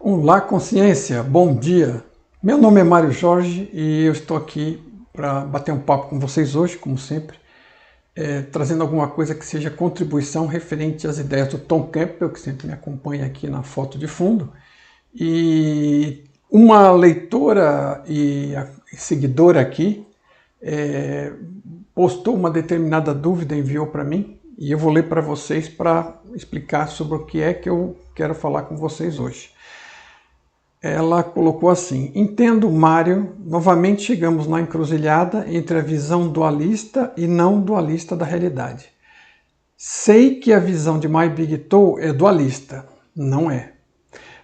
Olá, consciência, bom dia. Meu nome é Mário Jorge e eu estou aqui para bater um papo com vocês hoje, como sempre, trazendo alguma coisa que seja contribuição referente às ideias do Tom Campbell, que sempre me acompanha aqui na foto de fundo. E uma leitora e seguidora aqui postou uma determinada dúvida, enviou para mim, e eu vou ler para vocês para explicar sobre o que é que eu quero falar com vocês hoje. Ela colocou assim: entendo, Mário, novamente chegamos na encruzilhada entre a visão dualista e não dualista da realidade. Sei que a visão de My Big Toe é dualista, não é.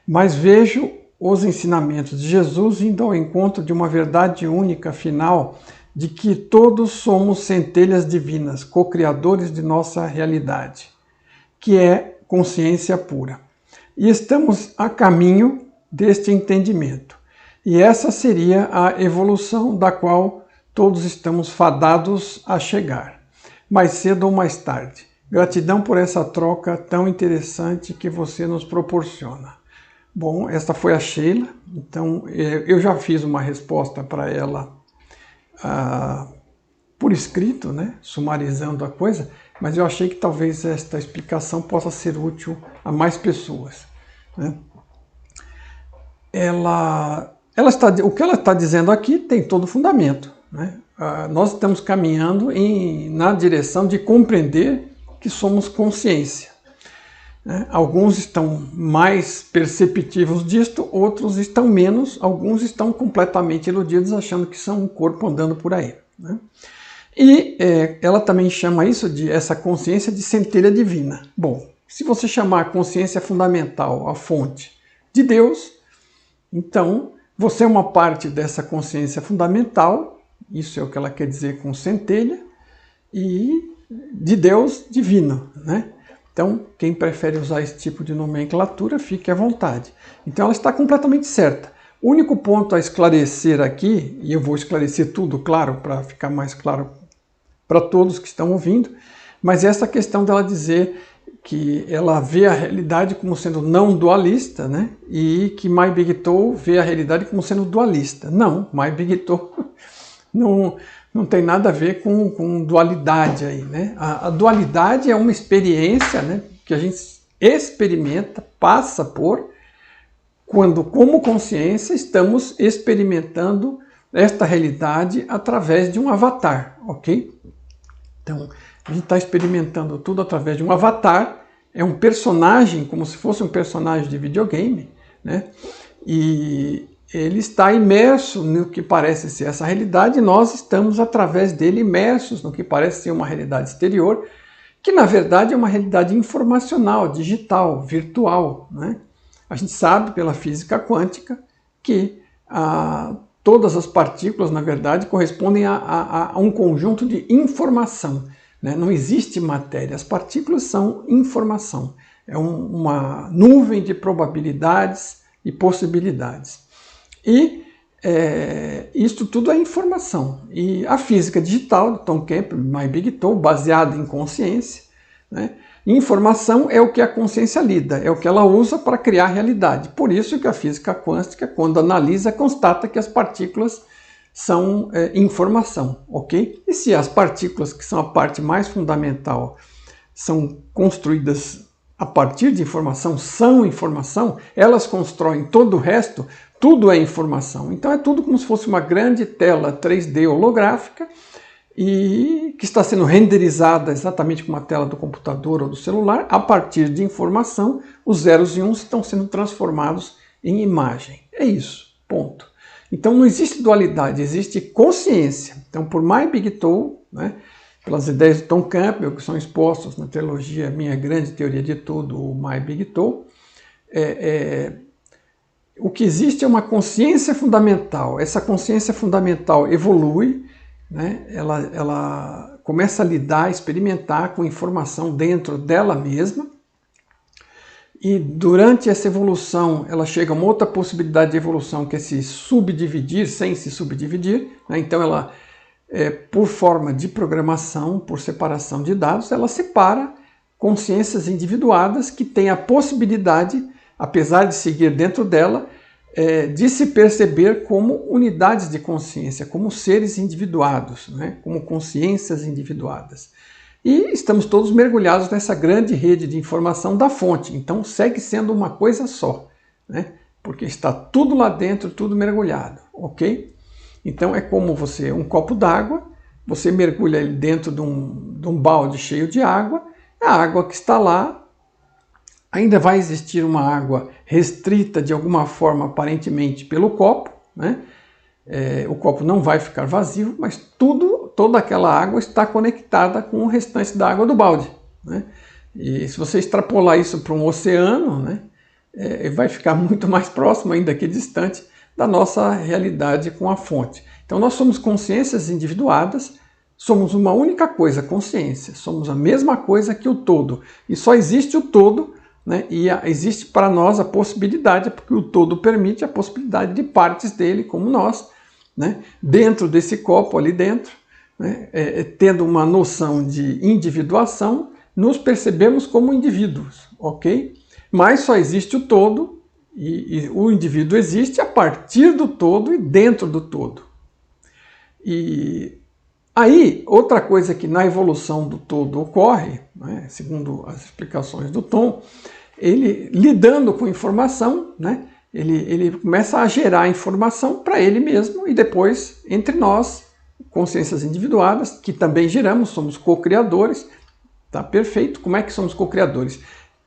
Mas vejo os ensinamentos de Jesus indo ao encontro de uma verdade única final, de que todos somos centelhas divinas, co-criadores de nossa realidade, que é consciência pura. E estamos a caminho deste entendimento. E essa seria a evolução da qual todos estamos fadados a chegar, mais cedo ou mais tarde. Gratidão por essa troca tão interessante que você nos proporciona. Bom, esta foi a Sheila, então eu já fiz uma resposta para ela por escrito, né, sumarizando a coisa, mas eu achei que talvez esta explicação possa ser útil a mais pessoas, né? O que ela está dizendo aqui tem todo fundamento, né? Nós estamos caminhando na direção de compreender que somos consciência, né? Alguns estão mais perceptivos disto, outros estão menos, alguns estão completamente iludidos achando que são um corpo andando por aí, né? E ela também chama essa consciência de centelha divina. Bom, se você chamar a consciência fundamental, a fonte, de Deus, então, você é uma parte dessa consciência fundamental, isso é o que ela quer dizer com centelha, e de Deus divino, né? Então, quem prefere usar esse tipo de nomenclatura, fique à vontade. Então, ela está completamente certa. O único ponto a esclarecer aqui, e eu vou esclarecer tudo, claro, para ficar mais claro para todos que estão ouvindo, mas essa questão dela dizer que ela vê a realidade como sendo não dualista, né? E que My Big Toe vê a realidade como sendo dualista. Não, My Big Toe não tem nada a ver com dualidade aí, né? A dualidade é uma experiência, né, que a gente experimenta, passa por, quando como consciência estamos experimentando esta realidade através de um avatar, ok? Então, a gente está experimentando tudo através de um avatar, é um personagem, como se fosse um personagem de videogame, né? E ele está imerso no que parece ser essa realidade, e nós estamos, através dele, imersos no que parece ser uma realidade exterior, que na verdade é uma realidade informacional, digital, virtual, né? A gente sabe pela física quântica que todas as partículas, na verdade, correspondem a um conjunto de informação, né? Não existe matéria, as partículas são informação. É uma nuvem de probabilidades e possibilidades. E isso tudo é informação. E a física digital, de Tom Campbell, My Big Toe, baseada em consciência, né? Informação é o que a consciência lida, é o que ela usa para criar realidade. Por isso que a física quântica, quando analisa, constata que as partículas são informação, ok? E se as partículas, que são a parte mais fundamental, são construídas a partir de informação, são informação, elas constroem todo o resto, tudo é informação. Então é tudo como se fosse uma grande tela 3D holográfica, e que está sendo renderizada exatamente como a tela do computador ou do celular. A partir de informação, os zeros e uns estão sendo transformados em imagem. É isso, ponto. Então não existe dualidade, existe consciência. Então, por My Big Toe, né, pelas ideias de Tom Campbell, que são expostas na trilogia Minha Grande Teoria de Tudo, o My Big Toe, o que existe é uma consciência fundamental. Essa consciência fundamental evolui, né? Ela começa a lidar, experimentar com informação dentro dela mesma, e durante essa evolução ela chega a uma outra possibilidade de evolução, que é se subdividir sem se subdividir, né? Então ela, por forma de programação, por separação de dados, ela separa consciências individuadas que têm a possibilidade apesar de seguir dentro dela, de se perceber como unidades de consciência, como seres individuados, né? Como consciências individuadas. E estamos todos mergulhados nessa grande rede de informação da fonte, então segue sendo uma coisa só, né? Porque está tudo lá dentro, tudo mergulhado, ok? Então é como um copo d'água, você mergulha ele dentro de um balde cheio de água, a água que está lá, ainda vai existir uma água restrita de alguma forma, aparentemente, pelo copo, né? O copo não vai ficar vazio, mas toda aquela água está conectada com o restante da água do balde, né? E se você extrapolar isso para um oceano, né, vai ficar muito mais próximo, ainda que distante, da nossa realidade com a fonte. Então nós somos consciências individuadas, somos uma única coisa, consciência, somos a mesma coisa que o todo, e só existe o todo, né? E existe para nós a possibilidade, porque o todo permite a possibilidade de partes dele, como nós, né? Dentro desse copo ali dentro, né? Tendo uma noção de individuação, nos percebemos como indivíduos, ok? Mas só existe o todo, e o indivíduo existe a partir do todo e dentro do todo. E aí, outra coisa que na evolução do todo ocorre, né, segundo as explicações do Tom, ele lidando com informação, né, ele começa a gerar informação para ele mesmo e depois entre nós, consciências individuadas, que também geramos, somos co-criadores, tá perfeito? Como é que somos co-criadores?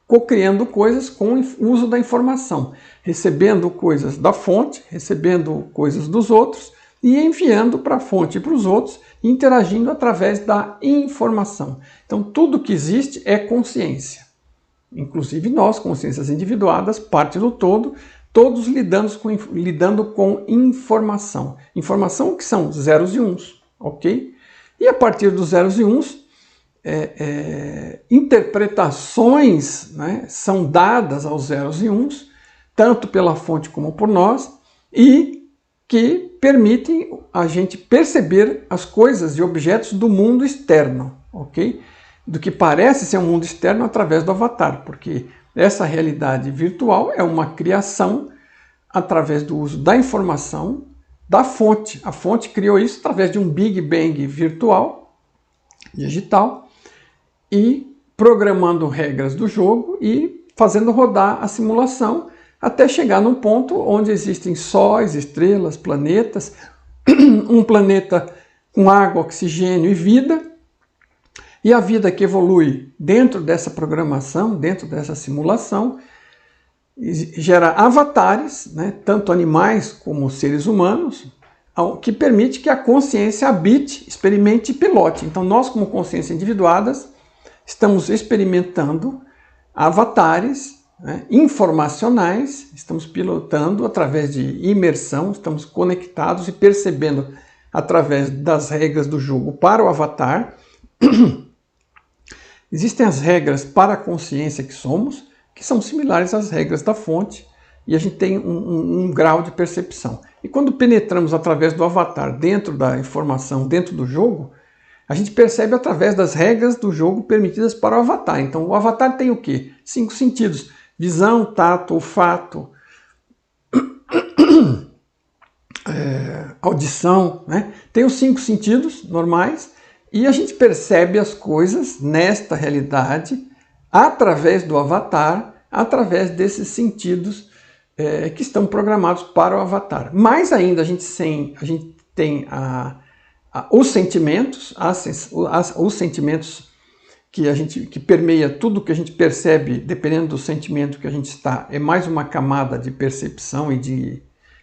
Co-criando coisas com o uso da informação, recebendo coisas da fonte, recebendo coisas dos outros, e enviando para a fonte e para os outros, interagindo através da informação. Então, tudo que existe é consciência. Inclusive nós, consciências individuadas, parte do todo, todos lidando com informação. Informação que são zeros e uns, ok? E a partir dos zeros e uns, interpretações, né, são dadas aos zeros e uns, tanto pela fonte como por nós, e que permitem a gente perceber as coisas e objetos do mundo externo, ok? Do que parece ser um mundo externo através do avatar, porque essa realidade virtual é uma criação através do uso da informação da fonte. A fonte criou isso através de um Big Bang virtual, digital, e programando regras do jogo e fazendo rodar a simulação até chegar num ponto onde existem sóis, estrelas, planetas, um planeta com água, oxigênio e vida, e a vida que evolui dentro dessa programação, dentro dessa simulação, gera avatares, né, tanto animais como seres humanos, que permite que a consciência habite, experimente e pilote. Então nós, como consciência individuadas, estamos experimentando avatares, né, informacionais, estamos pilotando através de imersão, estamos conectados e percebendo através das regras do jogo para o avatar. Existem as regras para a consciência que somos, que são similares às regras da fonte, e a gente tem um grau de percepção. E quando penetramos através do avatar dentro da informação, dentro do jogo, a gente percebe através das regras do jogo permitidas para o avatar. Então o avatar tem o quê? 5 sentidos: visão, tato, olfato, audição, né? Tem os 5 sentidos normais e a gente percebe as coisas nesta realidade através do avatar, através desses sentidos que estão programados para o avatar. Mais ainda, a gente tem os sentimentos, os sentimentos que permeia tudo que a gente percebe, dependendo do sentimento que a gente está, é mais uma camada de percepção e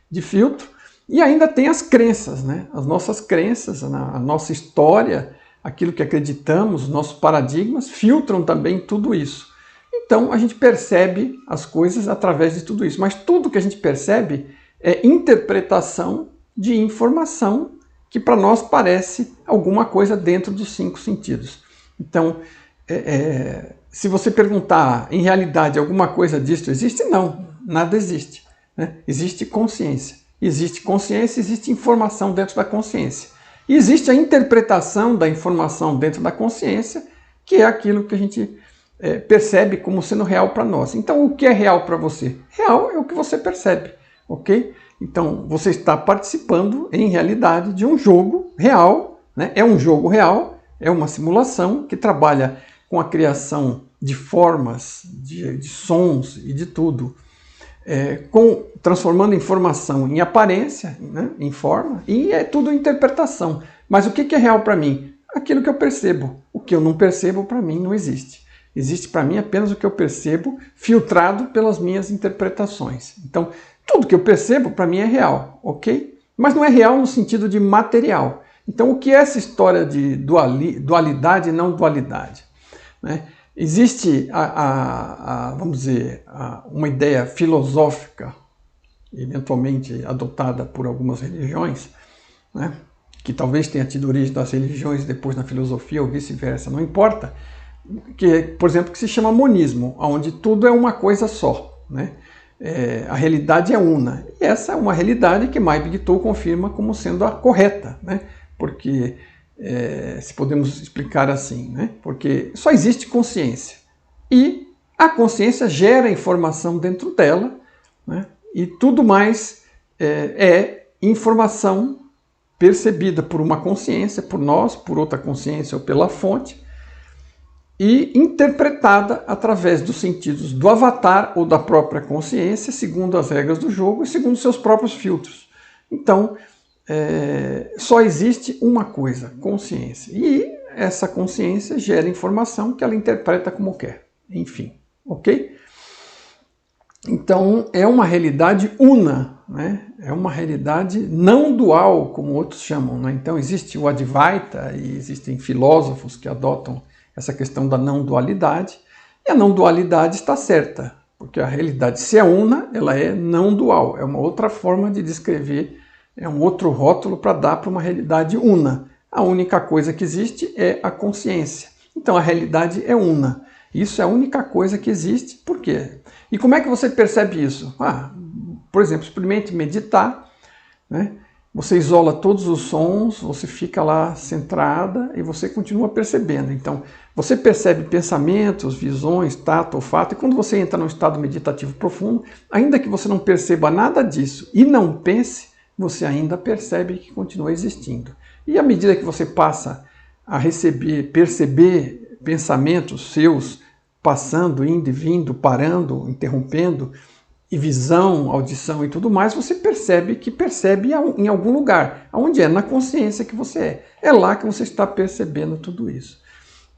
de filtro. E ainda tem as crenças, né? As nossas crenças, a nossa história, aquilo que acreditamos, nossos paradigmas, filtram também tudo isso. Então a gente percebe as coisas através de tudo isso. Mas tudo que a gente percebe é interpretação de informação que para nós parece alguma coisa dentro dos 5 sentidos. Então, se você perguntar, em realidade, alguma coisa disso existe? Não, nada existe, né? Existe consciência. Existe consciência, existe informação dentro da consciência. E existe a interpretação da informação dentro da consciência, que é aquilo que a gente percebe como sendo real para nós. Então, o que é real para você? Real é o que você percebe, ok? Então, você está participando, em realidade, de um jogo real, né? É um jogo real, é uma simulação que trabalha com a criação de formas, de sons e de tudo, transformando informação em aparência, né? Em forma, e é tudo interpretação. Mas o que é real para mim? Aquilo que eu percebo. O que eu não percebo, para mim, não existe. Existe para mim apenas o que eu percebo, filtrado pelas minhas interpretações. Então, tudo que eu percebo, para mim, é real, ok? Mas não é real no sentido de material. Então, o que é essa história de dualidade e não dualidade? Né? Existe, vamos dizer, uma ideia filosófica, eventualmente adotada por algumas religiões, né? Que talvez tenha tido origem das religiões depois na filosofia ou vice-versa, não importa, que, por exemplo, que se chama monismo, onde tudo é uma coisa só, né? A realidade é una. E essa é uma realidade que Mai-Big-To confirma como sendo a correta, né? Porque, se podemos explicar assim, né? Porque só existe consciência. E a consciência gera informação dentro dela, né? E tudo mais é informação percebida por uma consciência, por nós, por outra consciência ou pela fonte, e interpretada através dos sentidos do avatar ou da própria consciência, segundo as regras do jogo e segundo seus próprios filtros. Então, só existe uma coisa, consciência. E essa consciência gera informação que ela interpreta como quer. Enfim, ok? Então, é uma realidade una, né? É uma realidade não dual, como outros chamam, né? Então, existe o Advaita e existem filósofos que adotam essa questão da não dualidade, e a não dualidade está certa, porque a realidade, se é una, ela é não dual, é uma outra forma de descrever, é um outro rótulo para dar para uma realidade una. A única coisa que existe é a consciência. Então a realidade é una. Isso é a única coisa que existe. Por quê? E como é que você percebe isso? Por exemplo, experimente meditar, né? Você isola todos os sons, você fica lá centrada e você continua percebendo. Então, você percebe pensamentos, visões, tato, olfato, e quando você entra num estado meditativo profundo, ainda que você não perceba nada disso e não pense, você ainda percebe que continua existindo. E à medida que você passa a perceber pensamentos seus passando, indo e vindo, parando, interrompendo, e visão, audição e tudo mais, você percebe que percebe em algum lugar. Onde é? Na consciência que você é. É lá que você está percebendo tudo isso.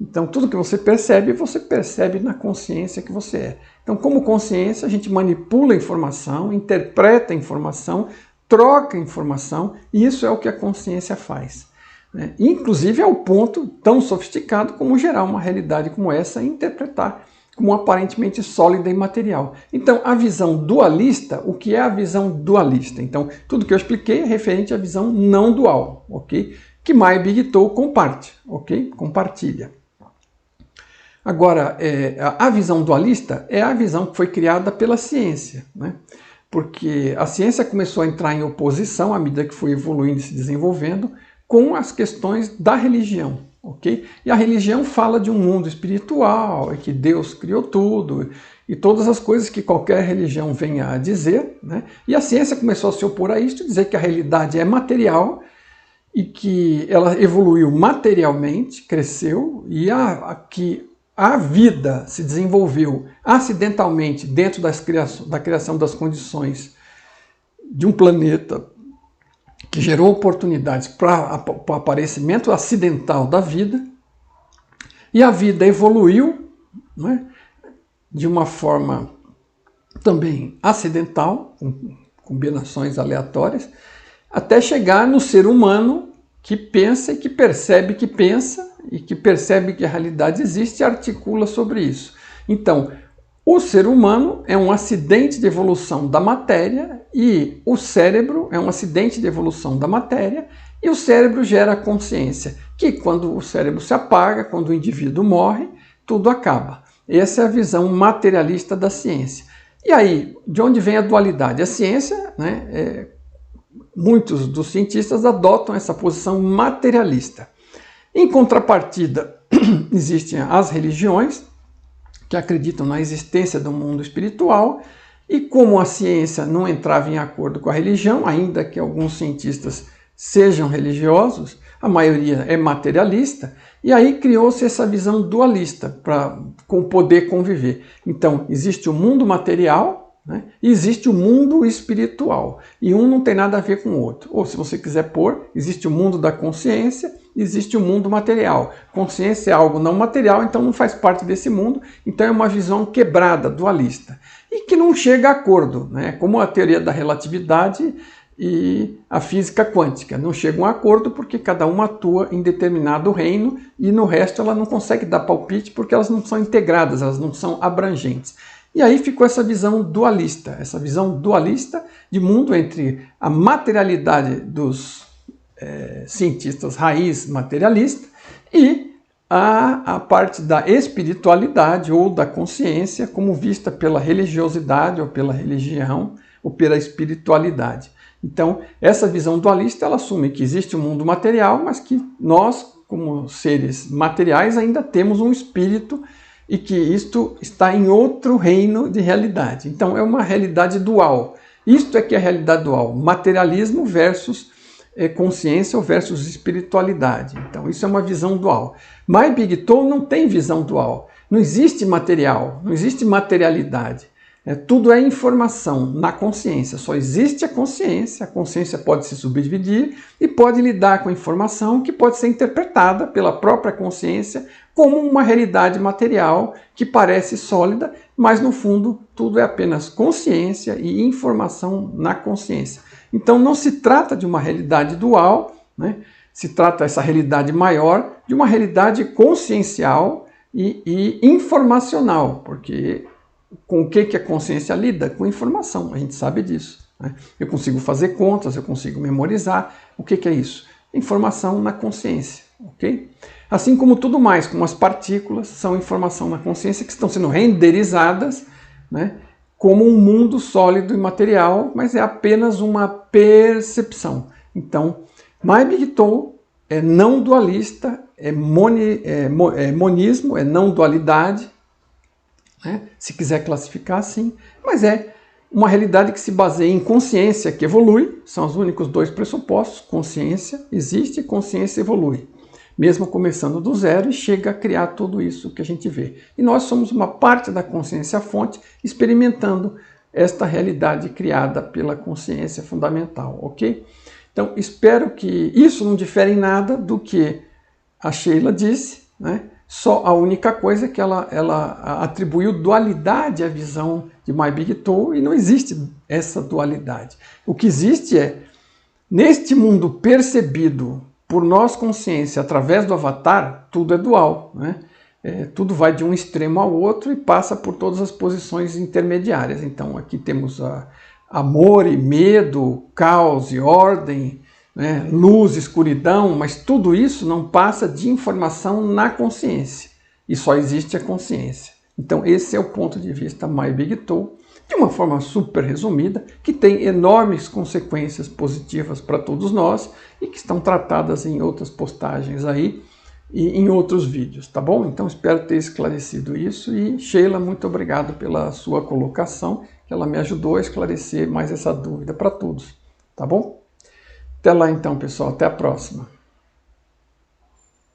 Então, tudo que você percebe na consciência que você é. Então, como consciência, a gente manipula a informação, interpreta a informação, troca a informação, e isso é o que a consciência faz. Né? Inclusive ao ponto tão sofisticado como gerar uma realidade como essa e interpretar como aparentemente sólida e material. Então, a visão dualista, o que é a visão dualista? Então, tudo que eu expliquei é referente à visão não dual, ok? Que Mai-Big-To compartilha. Agora, a visão dualista é a visão que foi criada pela ciência, né? Porque a ciência começou a entrar em oposição à medida que foi evoluindo e se desenvolvendo com as questões da religião. Okay? E a religião fala de um mundo espiritual, e que Deus criou tudo, e todas as coisas que qualquer religião venha a dizer, né? E a ciência começou a se opor a isso, dizer que a realidade é material, e que ela evoluiu materialmente, cresceu, e que a vida se desenvolveu acidentalmente dentro da criação das condições de um planeta que gerou oportunidades para o aparecimento acidental da vida, e a vida evoluiu, né, de uma forma também acidental, com combinações aleatórias, até chegar no ser humano que pensa e que percebe que pensa, e que percebe que a realidade existe e articula sobre isso. Então, o ser humano é um acidente de evolução da matéria e o cérebro é um acidente de evolução da matéria e o cérebro gera consciência, que quando o cérebro se apaga, quando o indivíduo morre, tudo acaba. Essa é a visão materialista da ciência. E aí, de onde vem a dualidade? A ciência, né, muitos dos cientistas adotam essa posição materialista. Em contrapartida, existem as religiões, que acreditam na existência do mundo espiritual, e como a ciência não entrava em acordo com a religião, ainda que alguns cientistas sejam religiosos, a maioria é materialista, e aí criou-se essa visão dualista com poder conviver. Então, existe o mundo material, né, e existe o mundo espiritual, e um não tem nada a ver com o outro. Ou, se você quiser pôr, existe o mundo da consciência, existe o mundo material. Consciência é algo não material, então não faz parte desse mundo, então é uma visão quebrada, dualista, e que não chega a acordo, né, como a teoria da relatividade e a física quântica. Não chegam a acordo porque cada uma atua em determinado reino e no resto ela não consegue dar palpite porque elas não são integradas, elas não são abrangentes. E aí ficou essa visão dualista de mundo entre a materialidade dos cientistas raiz materialista e a parte da espiritualidade ou da consciência como vista pela religiosidade ou pela religião ou pela espiritualidade. Então, essa visão dualista, ela assume que existe um mundo material, mas que nós, como seres materiais, ainda temos um espírito e que isto está em outro reino de realidade. Então, é uma realidade dual. Isto é que é a realidade dual, materialismo versus consciência ou versus espiritualidade. Então, isso é uma visão dual. Mas Big Toe não tem visão dual. Não existe material, não existe materialidade. Tudo é informação na consciência, só existe a consciência pode se subdividir e pode lidar com a informação que pode ser interpretada pela própria consciência como uma realidade material que parece sólida, mas no fundo tudo é apenas consciência e informação na consciência. Então não se trata de uma realidade dual, né? Se trata essa realidade maior de uma realidade consciencial e informacional, porque com o que a consciência lida? Com informação, a gente sabe disso, né? Eu consigo fazer contas, eu consigo memorizar. O que é isso? Informação na consciência, ok? Assim como tudo mais, como as partículas, são informação na consciência que estão sendo renderizadas, né, como um mundo sólido e material, mas é apenas uma percepção. Então, My Big Toe é não dualista, é monismo, é não dualidade, né? Se quiser classificar assim, mas é uma realidade que se baseia em consciência que evolui, são os únicos dois pressupostos, consciência existe e consciência evolui, mesmo começando do zero e chega a criar tudo isso que a gente vê. E nós somos uma parte da consciência fonte experimentando esta realidade criada pela consciência fundamental, ok? Então espero que isso não difere em nada do que a Sheila disse, né? Só a única coisa é que ela atribuiu dualidade à visão de My Big Toe e não existe essa dualidade. O que existe é, neste mundo percebido por nós consciência através do avatar, tudo é dual, né? Tudo vai de um extremo ao outro e passa por todas as posições intermediárias. Então aqui temos amor e medo, caos e ordem, né, luz, escuridão, mas tudo isso não passa de informação na consciência e só existe a consciência. Então esse é o ponto de vista My Big Toe, de uma forma super resumida, que tem enormes consequências positivas para todos nós e que estão tratadas em outras postagens aí e em outros vídeos, tá bom? Então espero ter esclarecido isso e Sheila, muito obrigado pela sua colocação, que ela me ajudou a esclarecer mais essa dúvida para todos, tá bom? Até lá então, pessoal. Até a próxima.